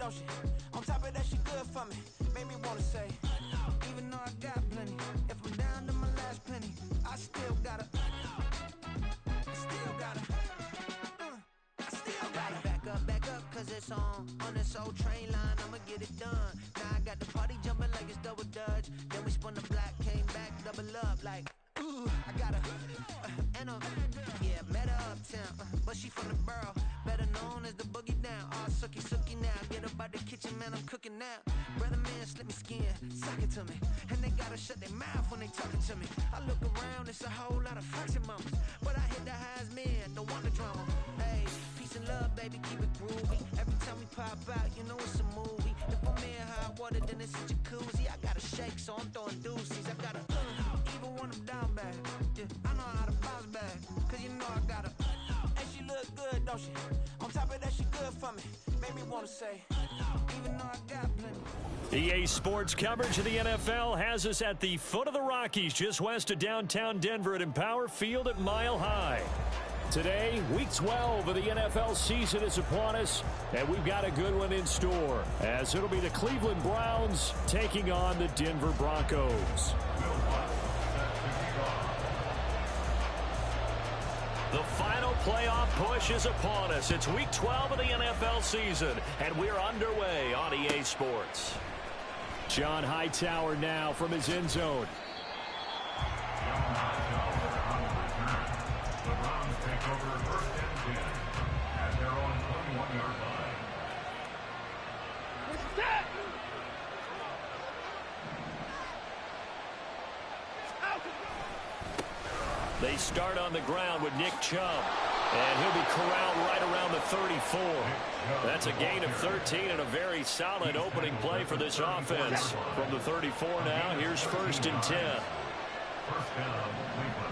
don't she? On top of that, she good for me. Made me wanna say, even though I got plenty, if I'm down to my last penny, I still gotta, back up, cause it's on this old train line, I'ma get it done. Now I got the party jumping like it's double dutch. Then we spun the block, came back, double up like, ooh, I got yeah, met her uptown, but she from the borough, better known as the boogie down. All sookie now, get up out the kitchen, man, I'm cooking now. Brother man, slip me skin, suck it to me, and they gotta shut their mouth when they talking to me. I look around, it's a whole lot of flexing mamas, but I hit the highs, man, don't want the drama. Hey, peace and love, baby, keep it groovy. Every time we pop out, you know it's a movie. If I'm in hot water, then it's a jacuzzi. I gotta shake, so I'm throwing deuces. I gotta even when I'm down bad. Yeah, I know how to bounce back, cause you know I gotta. And she look good, don't she? On top of that, she good for me. Made me wanna say, even though I got plenty. EA Sports coverage of the NFL has us at the foot of the Rockies, just west of downtown Denver at Empower Field at Mile High. Today, Week 12 of the NFL season is upon us, and we've got a good one in store, as it'll be the Cleveland Browns taking on the Denver Broncos. The final playoff push is upon us. It's Week 12 of the NFL season, and we're underway on EA Sports. John Hightower now from his end zone. Over first and 10 at their own 21-yard line. They start on the ground with Nick Chubb, and he'll be corralled right around the 34. That's a gain of 13 and a very solid opening play for this offense. From the 34 now, here's first and 10. First down, Cleveland.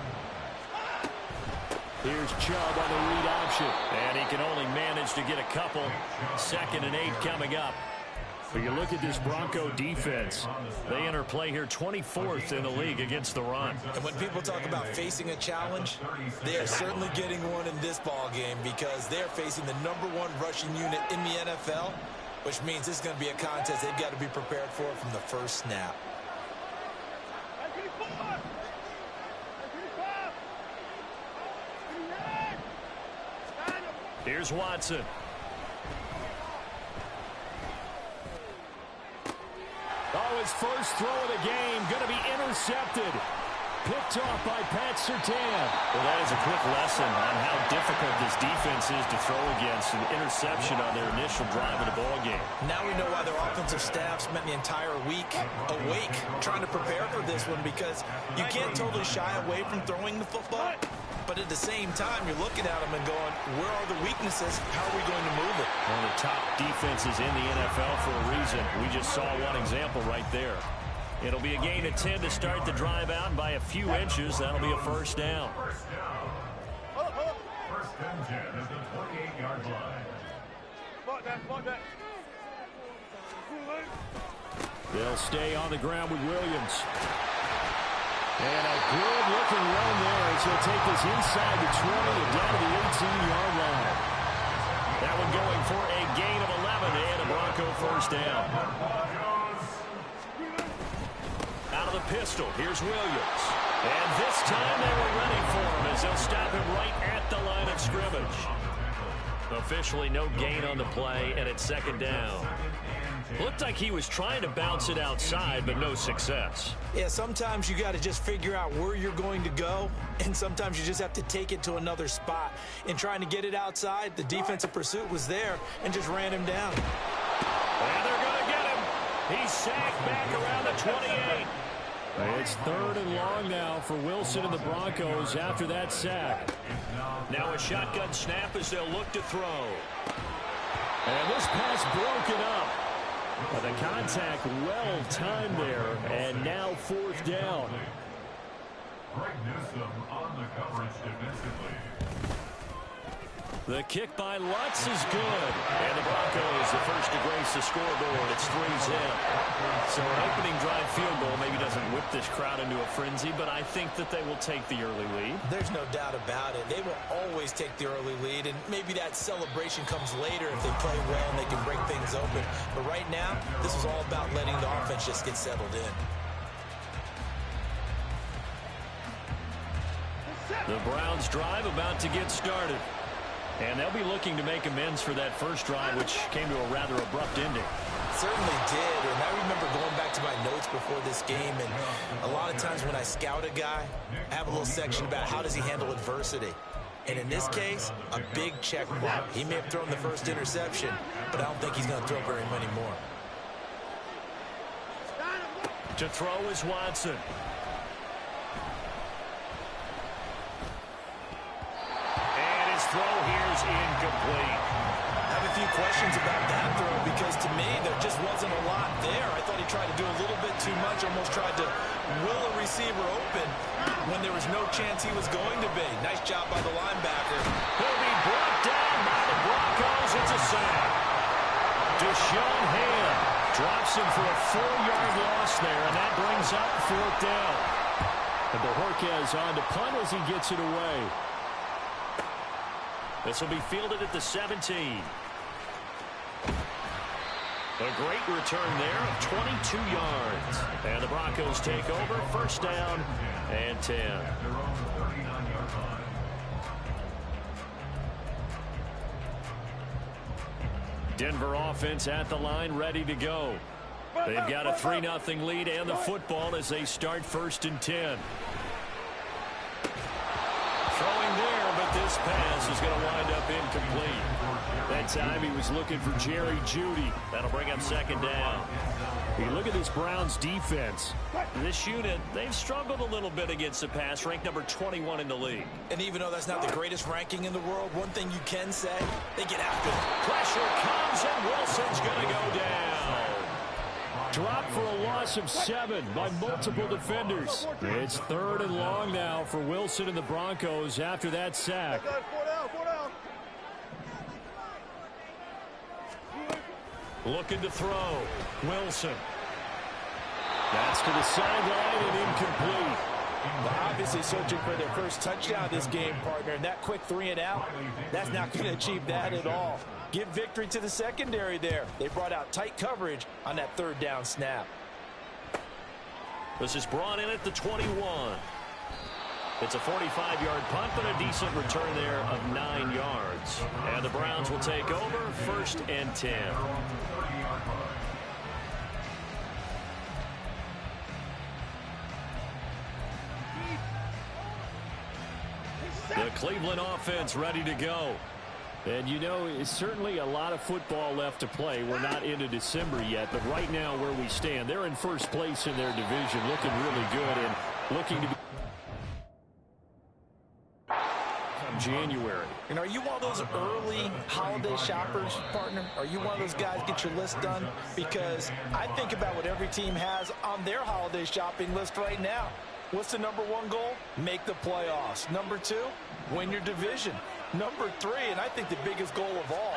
Here's Chubb on the read option, and he can only manage to get a couple. 2nd and 8 coming up. But you look at this Bronco defense, they enter play here 24th in the league against the run. And when people talk about facing a challenge, they are certainly getting one in this ball game, because they're facing the #1 rushing unit in the NFL, which means this is going to be a contest they've got to be prepared for from the first snap. Here's Watson. Oh, his first throw of the game going to be intercepted. Picked off by Pat Surtain. Well, that is a quick lesson on how difficult this defense is to throw against. An interception on their initial drive of the ball game. Now we know why their offensive staff spent the entire week awake trying to prepare for this one, because you can't totally shy away from throwing the football. But at the same time, you're looking at them and going, where are the weaknesses? How are we going to move it? One of the top defenses in the NFL for a reason. We just saw one example right there. It'll be a gain of 10 to start the drive out, and by a few inches, that'll be a first down. First and 10 at the 28-yard line. They'll stay on the ground with Williams. And a good-looking run there as he'll take this inside the 20 and down to the 18-yard line. That one going for a gain of 11 and a Bronco first down. Out of the pistol, here's Williams. And this time they were ready for him as they'll stop him right at the line of scrimmage. Officially no gain on the play, and it's 2nd down. Looked like he was trying to bounce it outside, but no success. Yeah, sometimes you got to just figure out where you're going to go, and sometimes you just have to take it to another spot. In trying to get it outside, the defensive pursuit was there and just ran him down. And they're going to get him. He's sacked back around the 28. It's 3rd and long now for Wilson and the Broncos after that sack. Now a shotgun snap as they'll look to throw. And this pass broken up. But the contact well timed there, and now 4th down. Greg Newsome on the coverage defensively. The kick by Lutz is good. And the Broncos, the first to grace the scoreboard. It's 3-zip. So an opening drive field goal maybe doesn't whip this crowd into a frenzy, but I think that they will take the early lead. There's no doubt about it. They will always take the early lead, and maybe that celebration comes later if they play well and they can break things open. But right now, this is all about letting the offense just get settled in. The Browns drive about to get started. And they'll be looking to make amends for that first drive, which came to a rather abrupt ending. Certainly did, and I remember going back to my notes before this game, and a lot of times when I scout a guy, I have a little section about how does he handle adversity. And in this case, a big check mark. He may have thrown the first interception, but I don't think he's going to throw very many more. To throw is Watson. Throw here is incomplete. I have a few questions about that throw because to me there just wasn't a lot there. I thought he tried to do a little bit too much, almost tried to will a receiver open when there was no chance he was going to be. Nice job by the linebacker. He'll be brought down by the Broncos. It's a sack. Deshaun Hand drops him for a 4-yard loss there, and that brings up 4th down. And Bojorquez on to punt as he gets it away. This will be fielded at the 17. A great return there of 22 yards. And the Broncos take over, 1st down and 10. Denver offense at the line, ready to go. They've got a 3-0 lead and the football as they start 1st and 10. Throwing there, but this pass is going to wind up incomplete. That time he was looking for Jerry Jeudy. That'll bring up 2nd down. You look at this Browns defense. This unit, they've struggled a little bit against the pass, ranked number 21 in the league. And even though that's not the greatest ranking in the world, one thing you can say, they get after it. Pressure comes, and Wilson's going to go down. Dropped for a loss of 7 by multiple defenders. It's 3rd and long now for Wilson and the Broncos after that sack. Looking to throw. Wilson. That's to the sideline and incomplete. Well, obviously searching for their first touchdown this game, partner. And that quick 3 and out, that's not going to achieve that at all. Give victory to the secondary there. They brought out tight coverage on that 3rd down snap. This is brought in at the 21. It's a 45-yard punt, but a decent return there of 9 yards. And the Browns will take over, 1st and 10. The Cleveland offense ready to go. And, you know, it's certainly a lot of football left to play. We're not into December yet, but right now where we stand, they're in 1st place in their division, looking really good and looking to be January. And are you one of those early holiday shoppers, partner? Are you one of those guys get your list done? Because I think about what every team has on their holiday shopping list right now. What's the number 1 goal? Make the playoffs. Number 2, win your division. Number 3, and I think the biggest goal of all,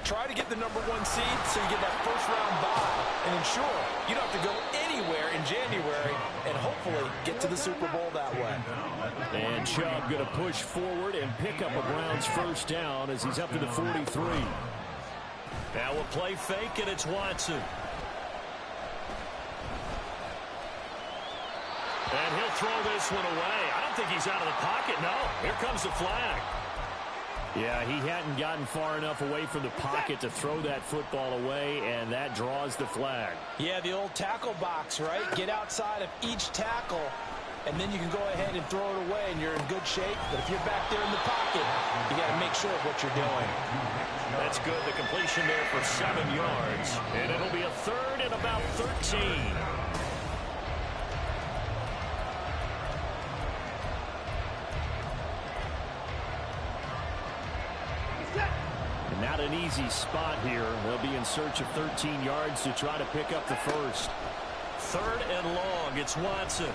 try to get the number 1 seed so you get that first-round bye and ensure you don't have to go anywhere in January and hopefully get to the Super Bowl that way. And Chubb going to push forward and pick up a Browns 1st down as he's up to the 43. Now a play fake, and it's Watson. And he'll throw this one away. I don't think he's out of the pocket. No, here comes the flag. Yeah, he hadn't gotten far enough away from the pocket to throw that football away, and that draws the flag. Yeah, the old tackle box, right? Get outside of each tackle, and then you can go ahead and throw it away, and you're in good shape. But if you're back there in the pocket, you got to make sure of what you're doing. That's good. The completion there for 7 yards, and it'll be a 3rd and about 13. Not an easy spot here. They'll be in search of 13 yards to try to pick up the 1st. 3rd and long. It's Watson.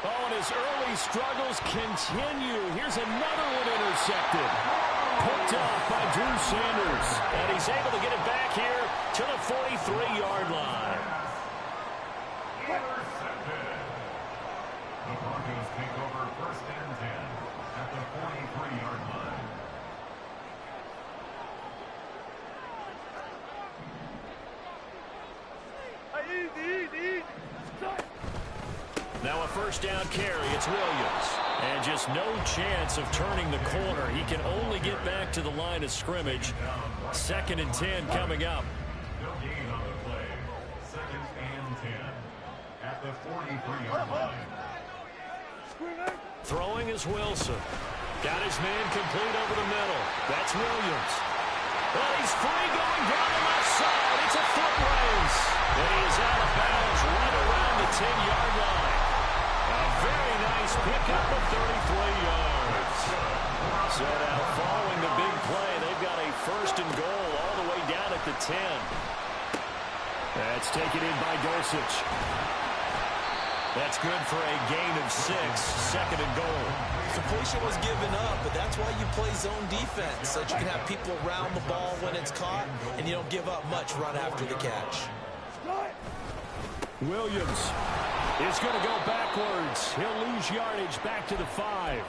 Oh, and his early struggles continue. Here's another one intercepted. Picked up by Drew Sanders. And he's able to get it back here to the 43-yard line. Intercepted. The Broncos take over 1st and 10 at the 43-yard line. Now a 1st down carry. It's Williams. And just no chance of turning the corner. He can only get back to the line of scrimmage. 2nd and 10 coming up. No gain on the play. 2nd and 10 at the 43-yard line. Throwing is Wilson. Got his man complete over the middle. That's Williams. Well, he's free going down the left side. It's a foot race. And he is out of bounds right around the 10-yard line. A very nice pickup of 33 yards. So now following the big play, they've got a 1st and goal all the way down at the 10. That's taken in by Dulcich. That's good for a gain of 6, 2nd and goal. Completion was given up, but that's why you play zone defense, so that you can have people around the ball when it's caught, and you don't give up much run after the catch. Williams is going to go backwards. He'll lose yardage back to the 5.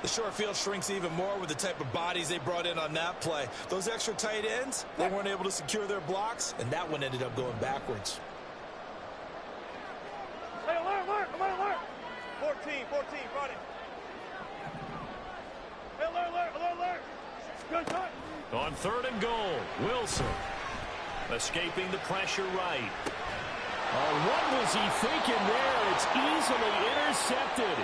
The short field shrinks even more with the type of bodies they brought in on that play. Those extra tight ends, they weren't able to secure their blocks, and that one ended up going backwards. Hey, alert, alert. 14, running. Hey, alert. Good shot. On 3rd and goal, Wilson escaping the pressure right. Oh, what was he thinking there? It's easily intercepted.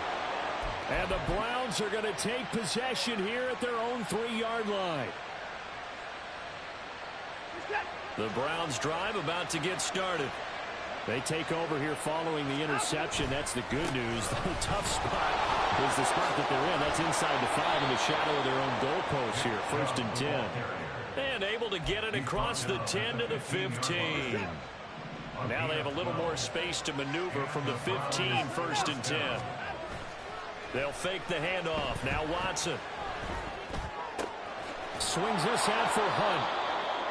And the Browns are going to take possession here at their own 3-yard line. The Browns drive about to get started. They take over here following the interception. That's the good news. The tough spot is the spot that they're in. That's inside the 5 in the shadow of their own goalpost here. 1st and 10. And able to get it across the 10 to the 15. Now they have a little more space to maneuver from the 15, 1st and 10. They'll fake the handoff. Now Watson swings this out for Hunt.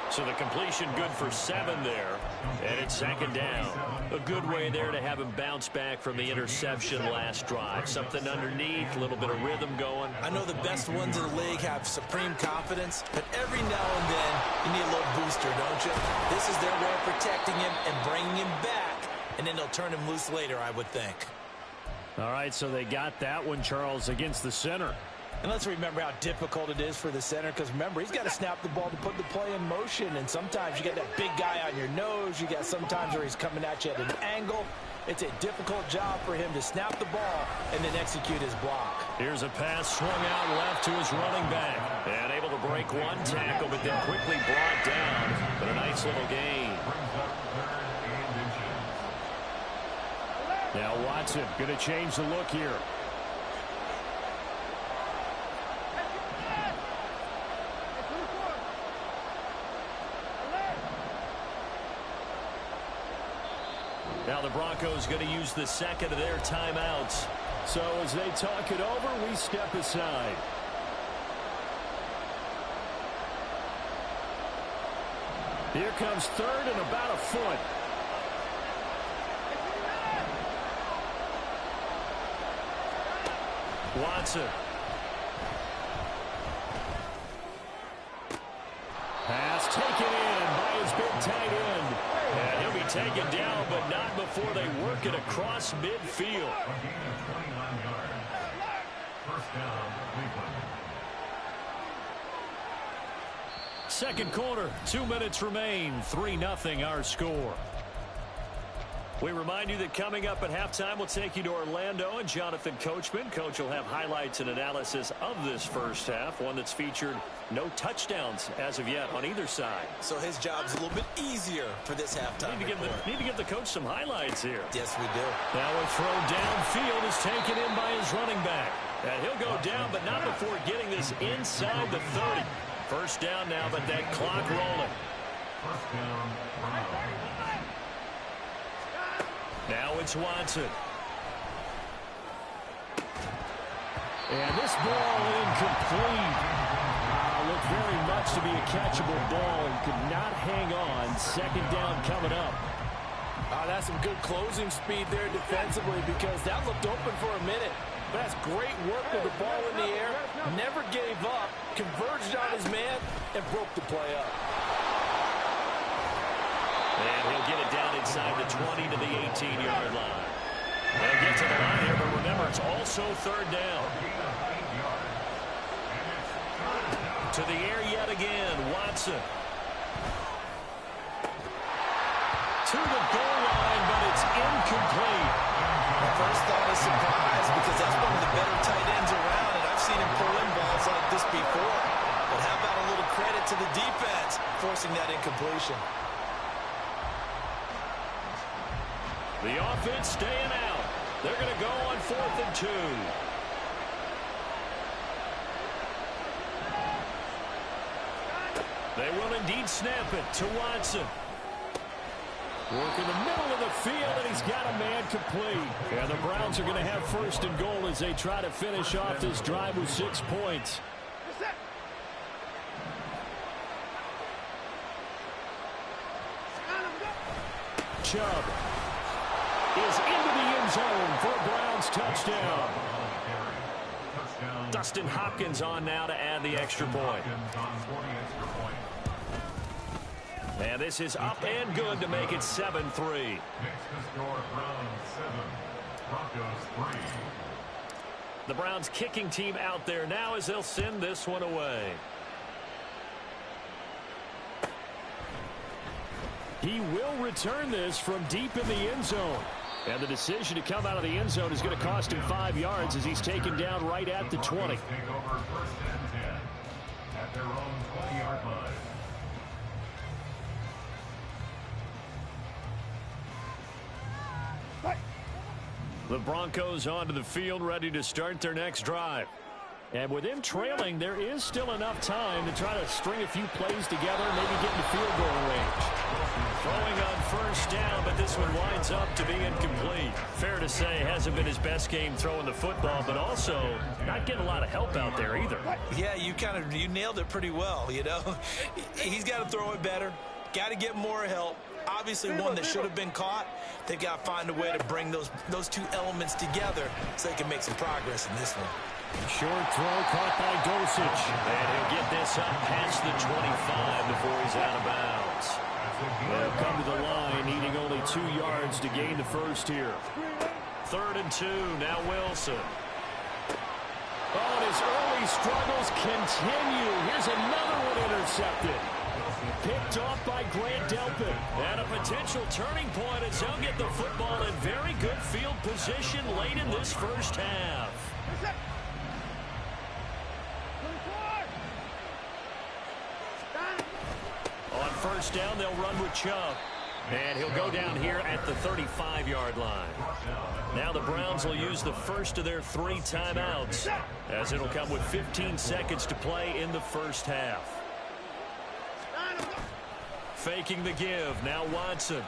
So the completion good for 7 there. And it's 2nd down. A good way there to have him bounce back from the interception last drive. Something underneath, a little bit of rhythm going. I know the best ones in the league have supreme confidence, but every now and then you need a little booster, don't you? This is their way of protecting him and bringing him back, and then they'll turn him loose later, I would think. All right, so they got that one, Charles, against the center. And let's remember how difficult it is for the center, because remember, he's got to snap the ball to put the play in motion, and sometimes you get that big guy on your nose. You got sometimes where he's coming at you at an angle. It's a difficult job for him to snap the ball and then execute his block. Here's a pass swung out left to his running back. And able to break one tackle, but then quickly brought down. But a nice little gain. Now Watson going to change the look here. Now the Broncos going to use the 2nd of their timeouts. So as they talk it over, we step aside. Here comes 3rd and about a foot. Watson. Pass taken in by his big tight end. And he'll be taken down, but not before they work it across midfield. Second quarter, 2 minutes remain. 3-0 our score. We remind you that coming up at halftime, we'll take you to Orlando and Jonathan Coachman. Coach will have highlights and analysis of this first half, one that's featured no touchdowns as of yet on either side. So his job's a little bit easier for this halftime. Need to give the coach some highlights here. Yes, we do. Now a throw downfield is taken in by his running back. And he'll go down, but not before getting this inside the 30. First down now, but that clock rolling. First down, Now it's Watson. And this ball incomplete. very much to be a catchable ball and could not hang on. Second down coming up. That's some good closing speed there defensively because that looked open for a minute. But that's great work with the ball in the air. Never gave up, converged on his man, and broke the play up. And he'll get it down inside the 20 to the 18-yard line. They'll get to the line here, but remember, it's also third down. To the air yet again, Watson. To the goal line, but it's incomplete. The first thought is surprise because that's one of the better tight ends around, and I've seen him pull in balls like this before. But how about a little credit to the defense forcing that incompletion? The offense staying out. They're going to go on 4th and 2. They will indeed snap it to Watson. Work in the middle of the field, and he's got a man complete. And the Browns are going to have 1st and goal as they try to finish off this drive with 6 points. Chubb is into the end zone for a Browns touchdown. Dustin Hopkins on now to add the extra point. And this is up and good to make it 7-3. Next to score, Browns 7, Broncos 3. The Browns kicking team out there now as they'll send this one away. He will return this from deep in the end zone. And the decision to come out of the end zone is going to cost him 5 yards as he's taken down right at the 20. Take over 1st and 10 at their own 20-yard line. The Broncos onto the field, ready to start their next drive. And with him trailing, there is still enough time to try to string a few plays together, maybe get into field goal range. Throwing on 1st down, but this one winds up to be incomplete. Fair to say, hasn't been his best game throwing the football, but also not getting a lot of help out there either. Yeah, you nailed it pretty well, you know. He's got to throw it better, got to get more help. Obviously one that should have been caught. They've got to find a way to bring those two elements together so they can make some progress in this one. Short throw caught by Dosich. And he'll get this up past the 25 before he's out of bounds. They'll come to the line, needing only 2 yards to gain the first here. 3rd and 2, now Wilson. Oh, and his early struggles continue. Here's another one intercepted. Picked off by Grant Delpit. And a potential turning point as they'll get the football in very good field position late in this first half. On 1st down, they'll run with Chubb. And he'll go down here at the 35-yard line. Now the Browns will use the first of their 3 timeouts, as it'll come with 15 seconds to play in the first half. Faking the give, now Watson.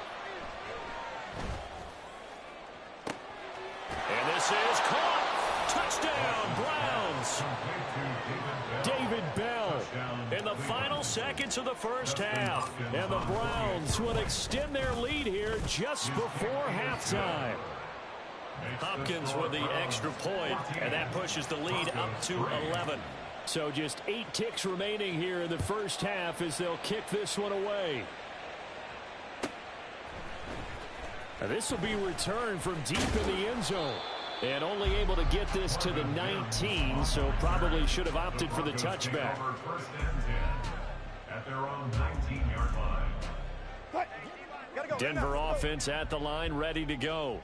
And this is caught. Touchdown, Browns. David Bell in the final seconds of the first half. And the Browns will extend their lead here just before halftime. Hopkins with the extra point, and that pushes the lead up to 11. So just 8 ticks remaining here in the first half as they'll kick this one away. And this will be returned from deep in the end zone. And only able to get this to the 19, so probably should have opted for the touchback. 1st and 10 at their own 19-yard line. Denver offense at the line, ready to go.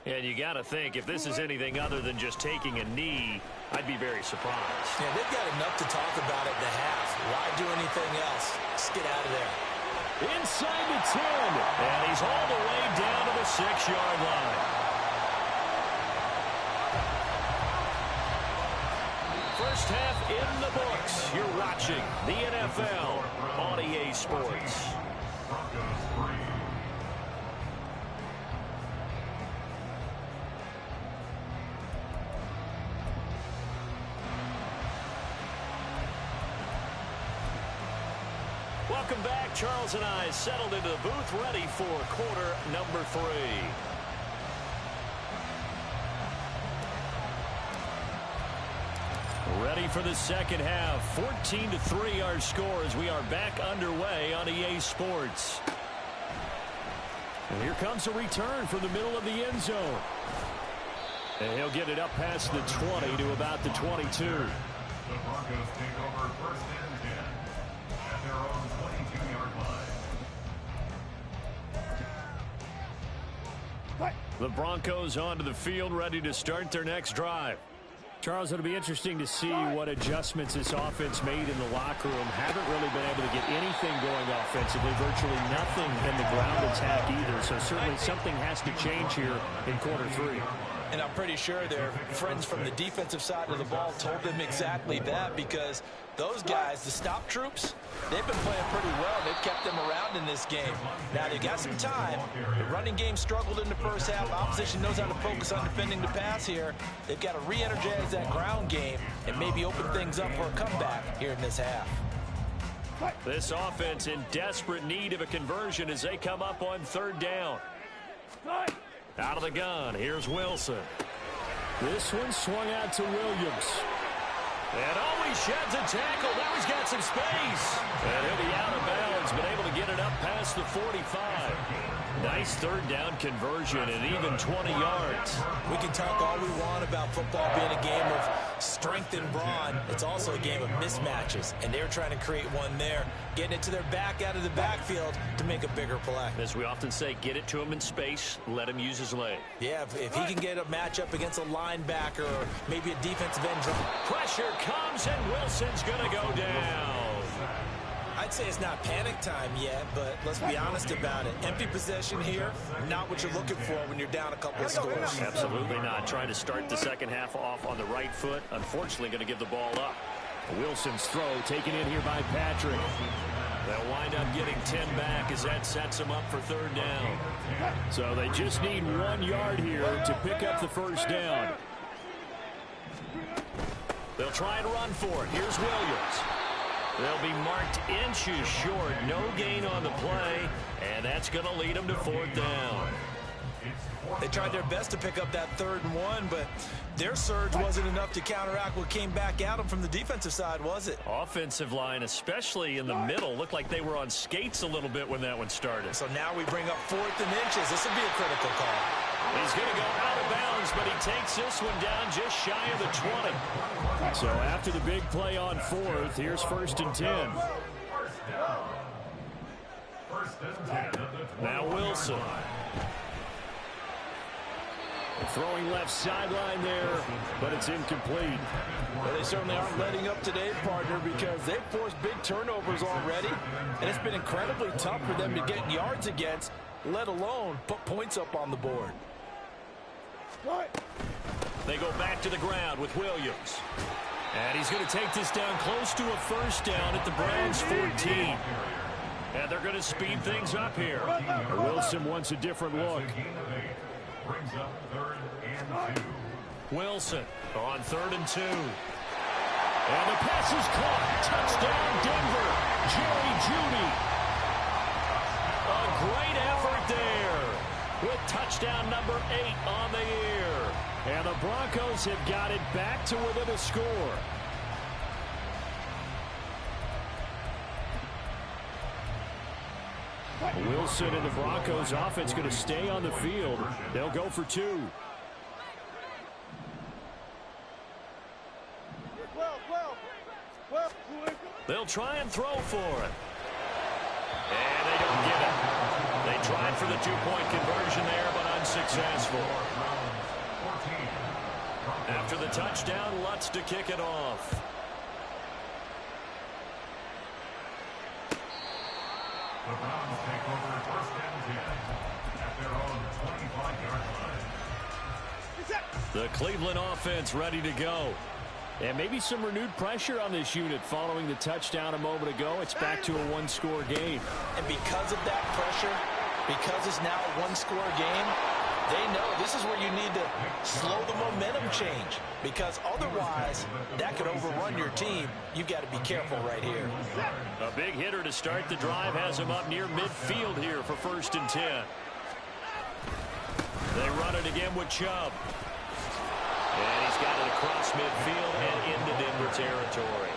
And you got to think, if this is anything other than just taking a knee, I'd be very surprised. Yeah, they've got enough to talk about at the half. Why do anything else? Just get out of there. Inside the 10, and he's all the way down to the 6-yard line. First half in the books. You're watching the NFL on EA Sports. Broncos 3. Welcome back. Charles and I settled into the booth, ready for quarter number 3. Ready for the second half. 14-3 our score as we are back underway on EA Sports. And here comes a return from the middle of the end zone. And he'll get it up past the 20 to about the 22. The Broncos take over first and 10 at their own 22-yard line. The Broncos onto the field, ready to start their next drive. Charles, it'll be interesting to see what adjustments this offense made in the locker room. Haven't really been able to get anything going offensively, virtually nothing in the ground attack either. So certainly something has to change here in quarter 3. And I'm pretty sure their friends from the defensive side of the ball told them exactly that, because those guys, the stop troops, they've been playing pretty well. They've kept them around in this game. Now, they've got some time. The running game struggled in the first half. Opposition knows how to focus on defending the pass here. They've got to re-energize that ground game and maybe open things up for a comeback here in this half. This offense in desperate need of a conversion as they come up on third down. Out of the gun, here's Wilson. This one swung out to Williams. And always sheds a tackle. Now he's got some space. And he'll be out of bounds, but able to get it up past the 45. Nice third down conversion and even 20 yards. We can talk all we want about football being a game of strength and brawn. It's also a game of mismatches, and they're trying to create one there, getting it to their back out of the backfield to make a bigger play. As we often say, get it to him in space, let him use his leg. Yeah, if he can get a matchup against a linebacker or maybe a defensive end. Pressure comes, and Wilson's going to go down. I'd say it's not panic time yet, but let's be honest about it. Empty possession here, not what you're looking for when you're down a couple of scores. Absolutely not. Trying to start the second half off on the right foot. Unfortunately, going to give the ball up. Wilson's throw taken in here by Patrick. They'll wind up getting 10 back as that sets them up for third down. So they just need 1 yard here to pick up the first down. They'll try and run for it. Here's Williams. They'll be marked inches short. No gain on the play, and that's going to lead them to fourth down. They tried their best to pick up that 3rd and 1, but their surge wasn't enough to counteract what came back at them from the defensive side, was it? Offensive line, especially in the middle, looked like they were on skates a little bit when that one started. So now we bring up 4th and inches. This will be a critical call. He's going to go out of bounds, but he takes this one down just shy of the 20. So after the big play on 4th, here's 1st and 10. Now Wilson. Throwing left sideline there, but it's incomplete. Well, they certainly aren't letting up today, partner, because they've forced big turnovers already, and it's been incredibly tough for them to get yards against, let alone put points up on the board. They go back to the ground with Williams. And he's going to take this down close to a first down at the Browns' 14. And they're going to speed things up here. Wilson wants a different look. Brings up 3rd and 2. Wilson on 3rd and 2. And the pass is caught. Touchdown, Denver. Jerry Jeudy. A great effort there with touchdown number 8 on the year. And the Broncos have got it back to within a score. Wilson and the Broncos offense going to stay on the field. They'll go for 2. They'll try and throw for it. And they don't get it. They tried for the 2-point conversion there, but unsuccessful. After the touchdown, Lutz to kick it off. The Browns take over 1st and 10 at their own 25-yard line. The Cleveland offense ready to go. And maybe some renewed pressure on this unit following the touchdown a moment ago. It's back to a 1-score game. And because of that pressure, because it's now a 1-score game, They know this is where you need to slow the momentum change, because otherwise that could overrun your team. You've got to be careful right here. A big hitter to start the drive has him up near midfield here for 1st and 10. They run it again with Chubb. And he's got it across midfield and into Denver territory.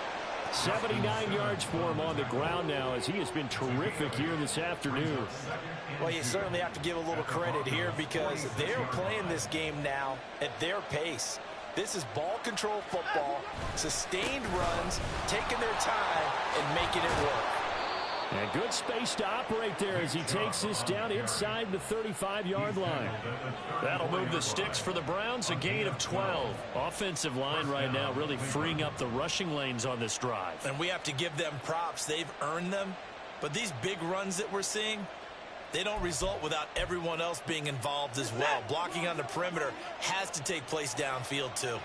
79 yards for him on the ground now, as he has been terrific here this afternoon. Well, you certainly have to give a little credit here, because they're playing this game now at their pace. This is ball control football, sustained runs, taking their time and making it work. And good space to operate there as he takes this down inside the 35-yard line. That'll move the sticks for the Browns, a gain of 12. Offensive line right now really freeing up the rushing lanes on this drive. And we have to give them props. They've earned them. But these big runs that we're seeing, they don't result without everyone else being involved as well. Blocking on the perimeter has to take place downfield too.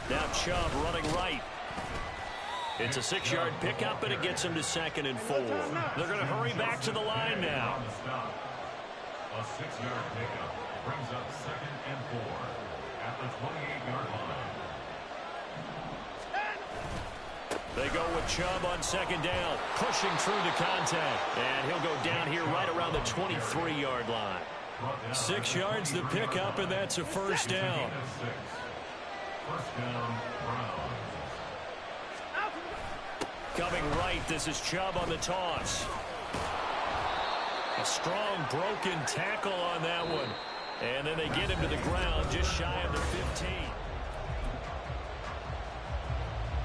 Now Chubb running right. It's a 6-yard pickup, and it gets him to 2nd and 4. They're going to hurry back to the line now. A 6-yard pickup brings up 2nd and 4 at the 28-yard line. They go with Chubb on 2nd down, pushing through to contact. And he'll go down here right around the 23-yard line. 6 yards the pickup, and that's a 1st down. 1st down, Browns. Coming right, this is Chubb on the toss. A strong broken tackle on that one. And then they get him to the ground just shy of the 15.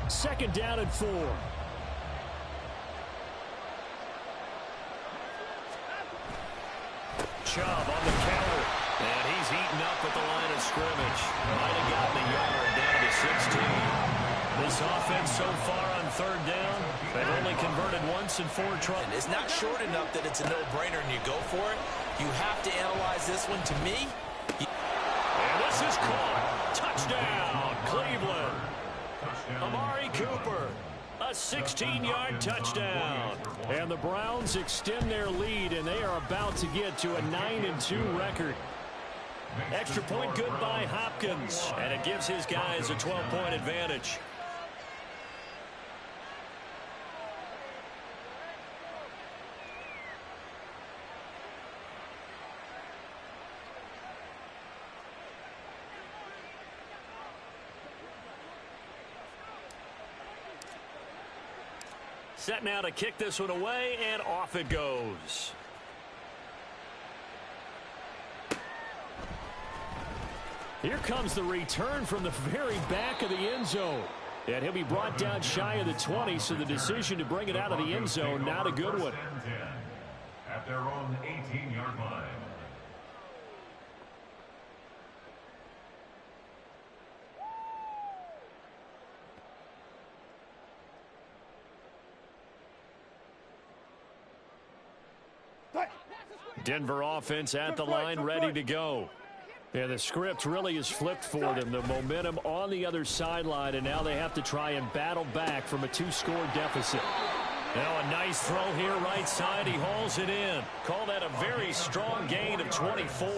2nd down and 4. Chubb on the counter. And he's eaten up at the line of scrimmage. Might have gotten a yard down to 16. This offense so far on 3rd down, they've only converted once in 4 tries. It's not short enough that it's a no-brainer and you go for it. You have to analyze this one. To me, and this is caught. Touchdown, Cleveland. Amari Cooper, a 16-yard touchdown. And the Browns extend their lead, and they are about to get to a 9-2 record. Extra point good by Hopkins, and it gives his guys a 12-point advantage. Set now to kick this one away, and off it goes. Here comes the return from the very back of the end zone. And he'll be brought down shy of the 20, so the decision to bring it out of the end zone, not a good one. At their own 18-yard line. Denver offense at the line, ready to go. And the script really is flipped for them. The momentum on the other sideline, and now they have to try and battle back from a 2-score deficit. Now a nice throw here right side. He hauls it in. Call that a very strong gain of 24.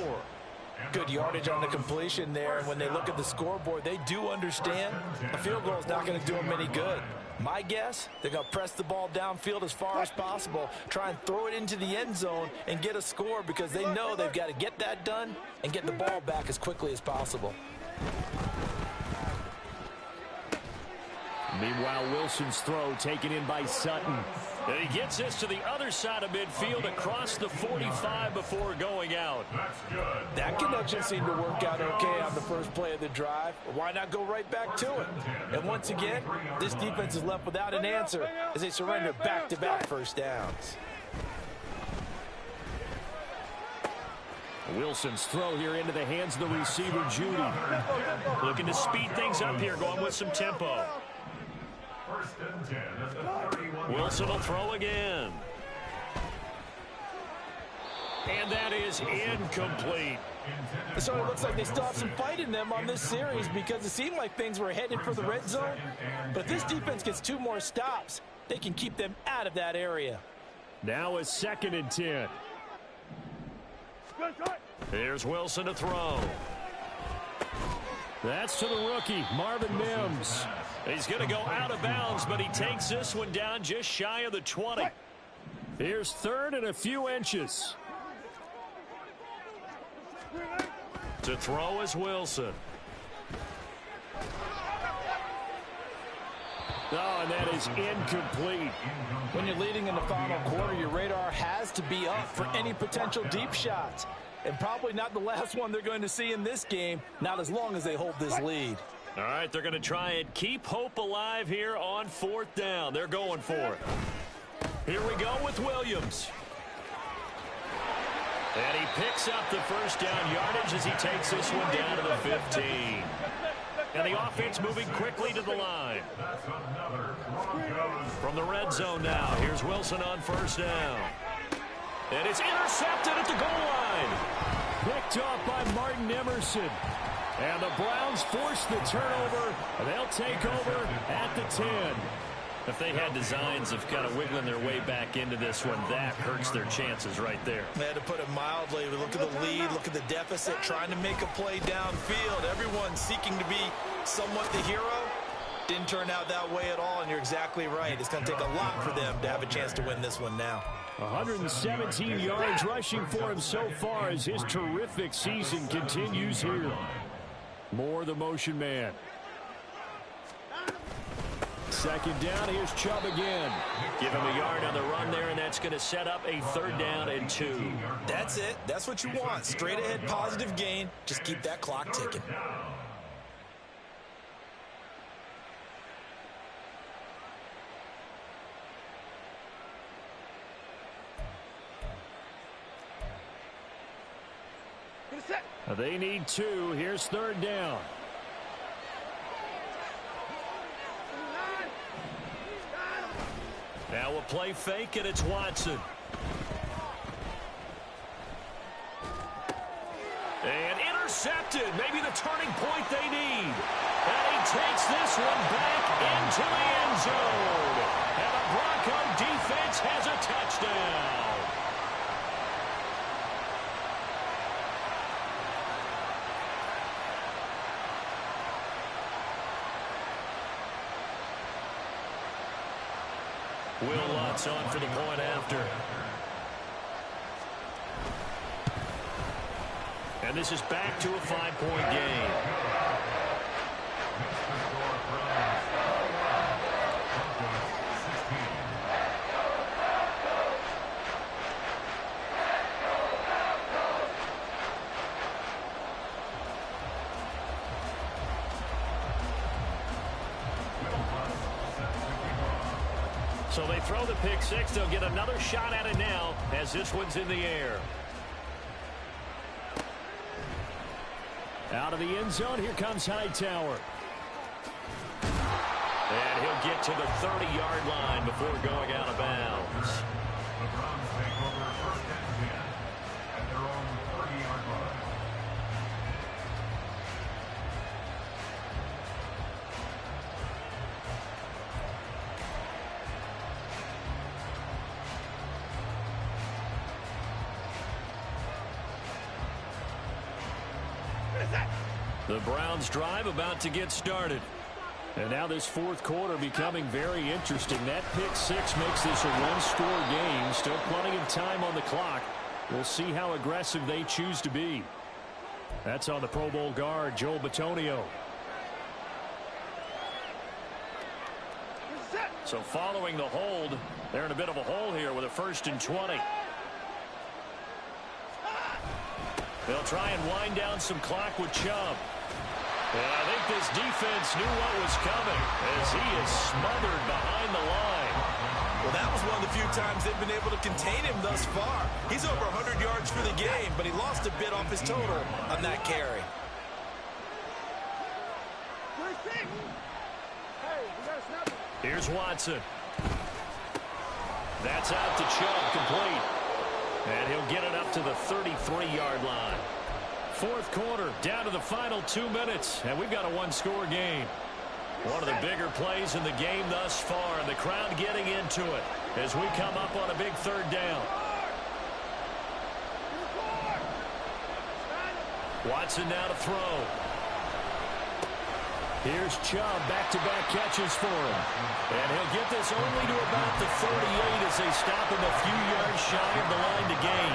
Good yardage on the completion there, and when they look at the scoreboard, they do understand a field goal is not going to do them any good. My guess, they're going to press the ball downfield as far as possible, try and throw it into the end zone and get a score, because they know they've got to get that done and get the ball back as quickly as possible. Meanwhile, Wilson's throw taken in by Sutton. And he gets this to the other side of midfield across the 45 before going out. That connection seemed to work out okay on the first play of the drive. Why not go right back to it? And once again, this defense is left without an answer as they surrender back-to-back first downs. Wilson's throw here into the hands of the receiver, Judy. Looking to speed things up here, going with some tempo. Wilson will throw again. And that is incomplete. So it looks like they still have some fight in them on this series, because it seemed like things were headed for the red zone. But if this defense gets 2 more stops, they can keep them out of that area. Now a 2nd and 10. Here's Wilson to throw. That's to the rookie, Marvin Mims. He's going to go out of bounds, but he takes this one down just shy of the 20. Here's 3rd and a few inches. To throw is Wilson. Oh, and that is incomplete. When you're leading in the final quarter, your radar has to be up for any potential deep shots. And probably not the last one they're going to see in this game, not as long as they hold this lead. All right, they're going to try and keep hope alive here on 4th down. They're going for it. Here we go with Williams. And he picks up the 1st down yardage as he takes this one down to the 15. And the offense moving quickly to the line. From the red zone now, here's Wilson on 1st down. And it's intercepted at the goal line. Picked off by Martin Emerson. And the Browns force the turnover, and they'll take over at the 10. If they had designs of kind of wiggling their way back into this one, that hurts their chances right there. They had to put it mildly. Look at the lead, look at the deficit, trying to make a play downfield. Everyone seeking to be somewhat the hero. Didn't turn out that way at all, and you're exactly right. It's going to take a lot for them to have a chance to win this one now. 117 yards rushing for him so far as his terrific season continues here. Moore, the motion man. 2nd down, here's Chubb again. Give him a yard on the run there, and that's going to set up a 3rd down and 2. That's it. That's what you want. Straight ahead positive gain. Just keep that clock ticking. They need 2. Here's 3rd down. Now a play fake, and it's Watson. And intercepted. Maybe the turning point they need. And he takes this one back into the end zone. And the Bronco defense has a touchdown. Will Lutz on for the point after. And this is back to a 5-point game. So they throw the pick six. They'll get another shot at it now as this one's in the air. Out of the end zone, here comes Hightower. And he'll get to the 30-yard line before going out of bounds. The Browns take over 1st and 10 at their own 30-yard line. The Browns drive about to get started. And now this 4th quarter becoming very interesting. That pick six makes this a one-score game. Still plenty of time on the clock. We'll see how aggressive they choose to be. That's on the Pro Bowl guard, Joel Bitonio. So following the hold, they're in a bit of a hole here with a 1st and 20. They'll try and wind down some clock with Chubb. And I think this defense knew what was coming as he is smothered behind the line. Well, that was one of the few times they've been able to contain him thus far. He's over 100 yards for the game, but he lost a bit off his total on that carry. Here's Watson. That's out to Chubb, complete. And he'll get it up to the 33-yard line. 4th quarter, down to the final 2 minutes, and we've got a one-score game. One of the bigger plays in the game thus far, and the crowd getting into it as we come up on a big third down. Watson now to throw. Here's Chubb, back-to-back catches for him. And he'll get this only to about the 38 as they stop him a few yards shy of the line to gain.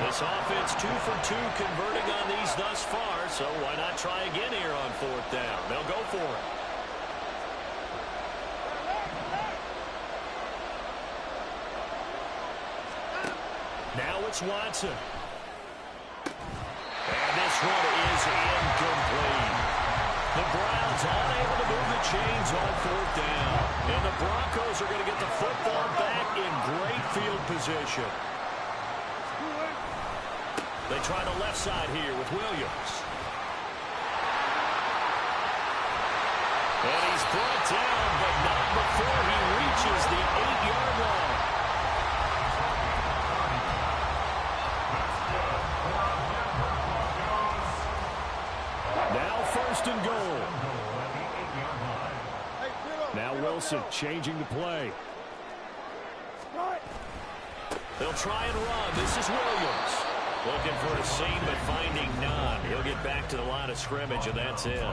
This offense 2 for 2 converting on these thus far, so why not try again here on fourth down? They'll go for it. Now it's Watson. And this one is incomplete. The Browns unable to move the chains on fourth down. And the Broncos are going to get the football back in great field position. They try the left side here with Williams. And he's brought down, but not before he reaches the 8-yard line. Now first and goal. Now Wilson changing the play. They'll try and run. This is Williams. Looking for a seam, but finding none. He'll get back to the line of scrimmage, and that's it.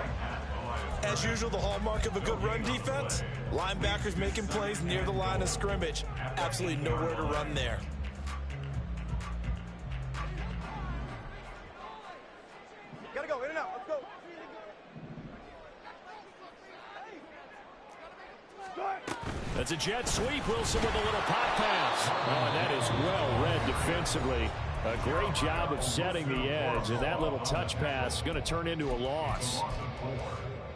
As usual, the hallmark of a good run defense, linebackers making plays near the line of scrimmage. Absolutely nowhere to run there. Gotta go, in and out, let's go. That's a jet sweep. Wilson with a little pop pass. Oh, and that is well read defensively. A great job of setting the edge, and that little touch pass is going to turn into a loss.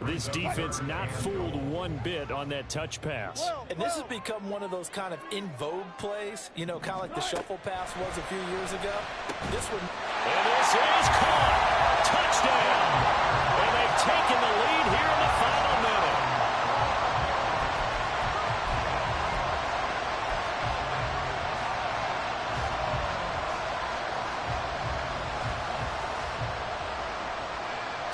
This defense not fooled one bit on that touch pass. And this has become one of those kind of in vogue plays, you know, kind of like the shuffle pass was a few years ago. This one. And this is caught. Touchdown. And they've taken the lead here in the final minute.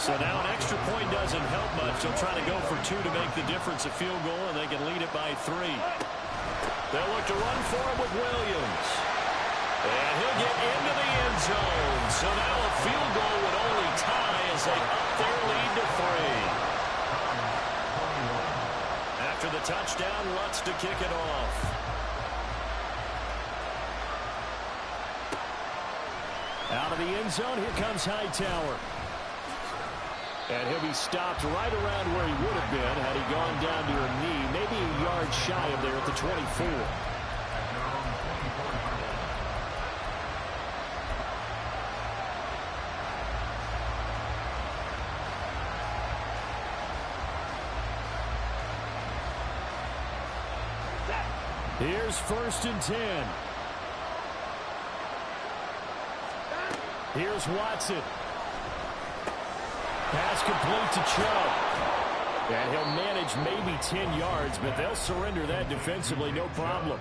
So now an extra point doesn't help much. They'll try to go for 2 to make the difference a field goal, and they can lead it by 3. They'll look to run for him with Williams. And he'll get into the end zone. So now a field goal would only tie as they up their lead to 3. After the touchdown, Lutz to kick it off. Out of the end zone, here comes Hightower. And he'll be stopped right around where he would have been had he gone down to a knee, maybe a yard shy of there at the 24. Here's first and 10. Here's Watson. Pass complete to Chubb. And he'll manage maybe 10 yards, but they'll surrender that defensively, no problem.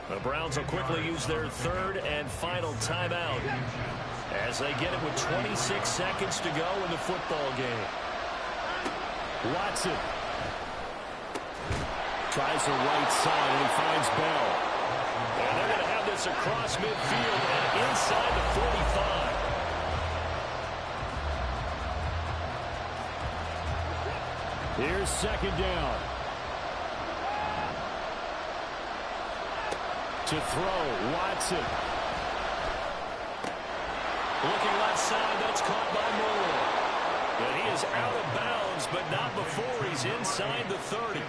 The Browns will quickly use their third and final timeout as they get it with 26 seconds to go in the football game. Watson tries the right side, and he finds Bell. And they're going to have this across midfield and inside the 45. Here's second down. To throw, Watson. Looking left side, that's caught by Moore. And he is out of bounds, but not before he's inside the 30.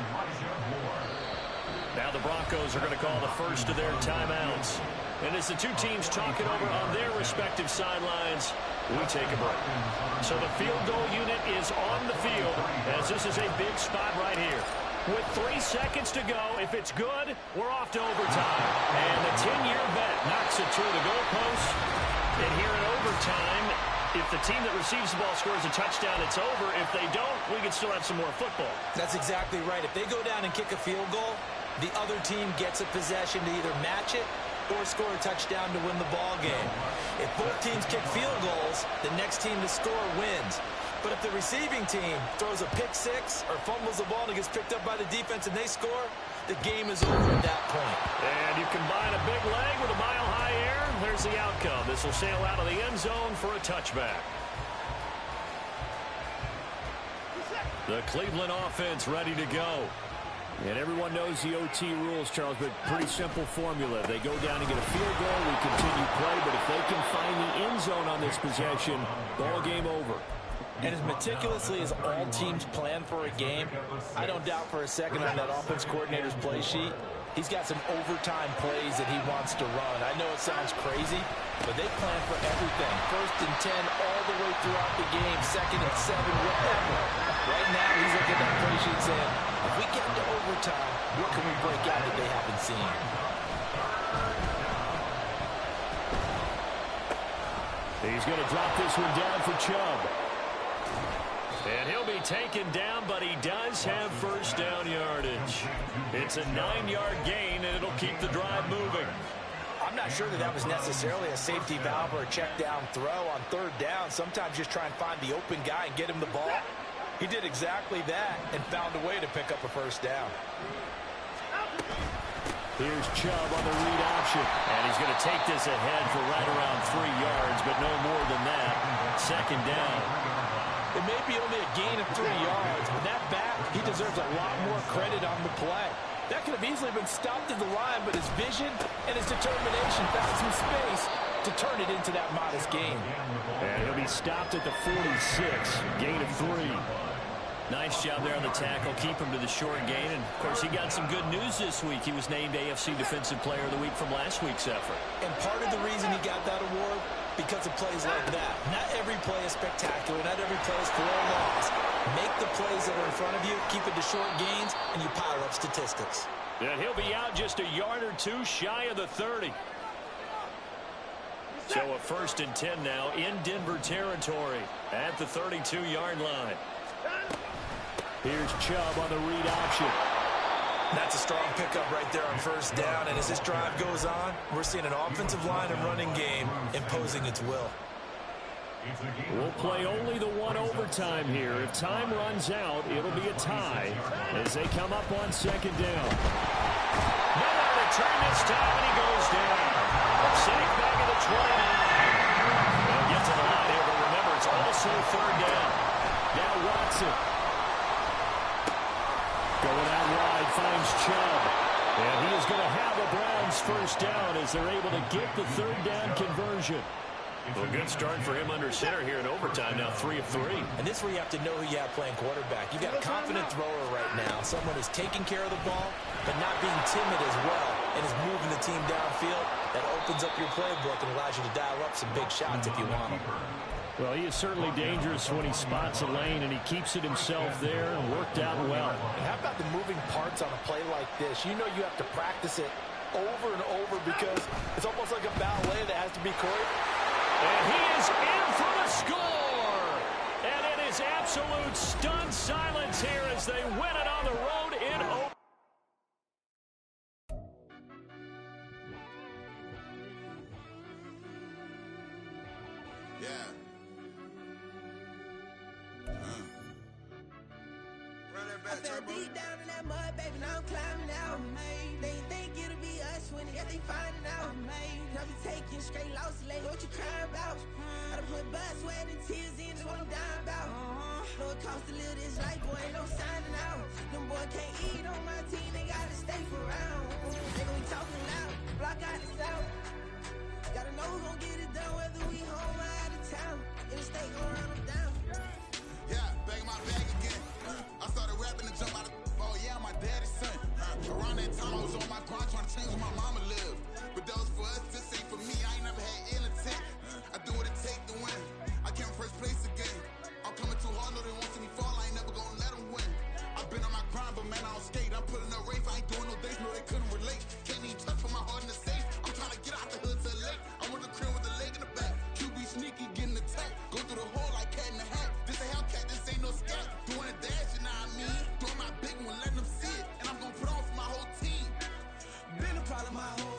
Now the Broncos are going to call the first of their timeouts. And as the two teams talk it over on their respective sidelines, we take a break. So the field goal unit is on the field as this is a big spot right here. With 3 seconds to go, if it's good, we're off to overtime. And the 10-year vet knocks it through the goalpost. And here in overtime, if the team that receives the ball scores a touchdown, it's over. If they don't, we can still have some more football. That's exactly right. If they go down and kick a field goal, the other team gets a possession to either match it or score a touchdown to win the ball game. If both teams kick field goals, the next team to score wins. But if the receiving team throws a pick six or fumbles the ball and it gets picked up by the defense and they score, the game is over at that point. And you combine a big leg with a mile-high air, there's the outcome. This will sail out of the end zone for a touchback. The Cleveland offense ready to go. And everyone knows the OT rules, Charles, but pretty simple formula. They go down and get a field goal, we continue play, but if they can find the end zone on this possession, ball game over. And as meticulously as all teams plan for a game, I don't doubt for a second on that offense coordinator's play sheet, he's got some overtime plays that he wants to run. I know it sounds crazy, but they plan for everything. 1st and 10 all the way throughout the game, 2nd and 7, whatever. Right now, he's looking at that play sheet saying, if we get into overtime, what can we break out that they haven't seen? He's going to drop this one down for Chubb. And he'll be taken down, but he does have first down yardage. It's a 9-yard gain, and it'll keep the drive moving. I'm not sure that was necessarily a safety valve or a check down throw on 3rd down. Sometimes just try and find the open guy and get him the ball. He did exactly that and found a way to pick up a first down. Here's Chubb on the read option. And he's going to take this ahead for right around 3 yards, but no more than that. 2nd down. It may be only a gain of 3 yards, but that back, he deserves a lot more credit on the play. That could have easily been stopped at the line, but his vision and his determination found some space to turn it into that modest gain. And he'll be stopped at the 46, gain of 3. Nice job there on the tackle. Keep him to the short gain. And, of course, he got some good news this week. He was named AFC Defensive Player of the Week from last week's effort. And part of the reason he got that award, because of plays like that. Not every play is spectacular. Not every play is for a loss. Make the plays that are in front of you, keep it to short gains, and you pile up statistics. And he'll be out just a yard or two shy of the 30. So a 1st and 10 now in Denver territory at the 32-yard line. Here's Chubb on the read option. That's a strong pickup right there on 1st down. And as this drive goes on, we're seeing an offensive line and running game imposing its will. We'll play only the one overtime here. If time runs out, it'll be a tie as they come up on 2nd down. Nowhere to turn this time, and he goes down. Safe back at the 29. They'll get to the line here, but remember, it's also 3rd down. Now Watson. Going out wide, finds Chubb. And he is going to have a Browns 1st down as they're able to get the 3rd down conversion. Well, good start for him under center here in overtime. Now 3 of 3. And this is where you have to know who you have playing quarterback. You've got a confident thrower right now. Someone who's taking care of the ball, but not being timid as well, and is moving the team downfield. That opens up your playbook and allows you to dial up some big shots if you want them. Well, he is certainly dangerous when he spots a lane, and he keeps it himself there and worked out well. And how about the moving parts on a play like this? You know you have to practice it over and over because it's almost like a ballet that has to be choreographed. And he is in for the score. And it is absolute stunned silence here as they win it on the road in overtime. I fell deep down in that mud, baby, now I'm climbing out. They think it'll be us when they finding out. I be taking straight losses, like what you crying about? I done put blood, sweat, and tears in, that's what I'm dying about. Know it costs to live this life, boy, ain't no signing out. Them boy can't eat on my team, they gotta stay for round. They gon' be talking loud, block out the south. Gotta know who's gon' get it done, whether we home or out of town. In the state, gon' run them down. Yeah, bag my bag again. I started rapping and jump out of oh yeah, my daddy's son. Around that time I was on my grind trying to change where my mama lived. But that was for us, this ain't for me. I ain't never had ill intent. I do what it take to win. I came first place again. I'm coming too hard, no they won't see me fall. I ain't never gonna let them win. I've been on my grind, but man I don't skate. I'm putting up race, I ain't doing no days, no they couldn't relate. Can't even touch for my heart in the safe. I'm trying to get out the hood to the lake. I'm with the crib with the leg in the back. QB sneaky, getting attacked. Go through the hole like cat in the hat. This a Hellcat, this ain't no scat. Doing a dash, you know what I mean? Doing my big one, letting them see it. And I'm gonna put on for my whole team. Been a problem my whole